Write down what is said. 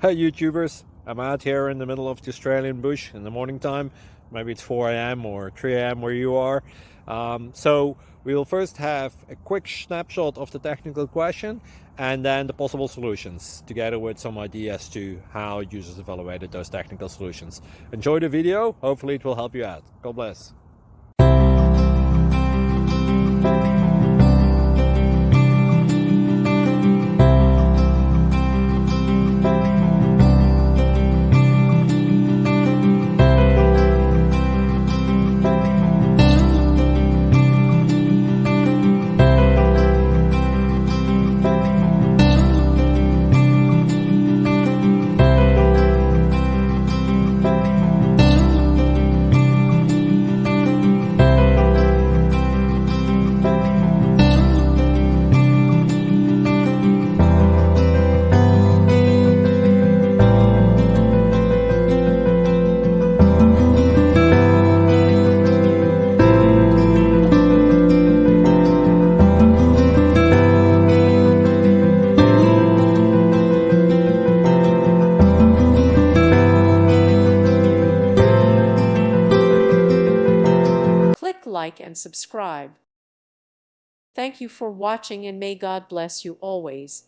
Hey YouTubers, I'm out here in the middle of the Australian bush in the morning time. Maybe it's 4 a.m. or 3 a.m. where you are. So we'll first have a quick snapshot of the technical question and then the possible solutions, together with some ideas to how users evaluated those technical solutions. Enjoy the video, hopefully it will help you out. God bless. Click like and subscribe. Thank you for watching and may God bless you always.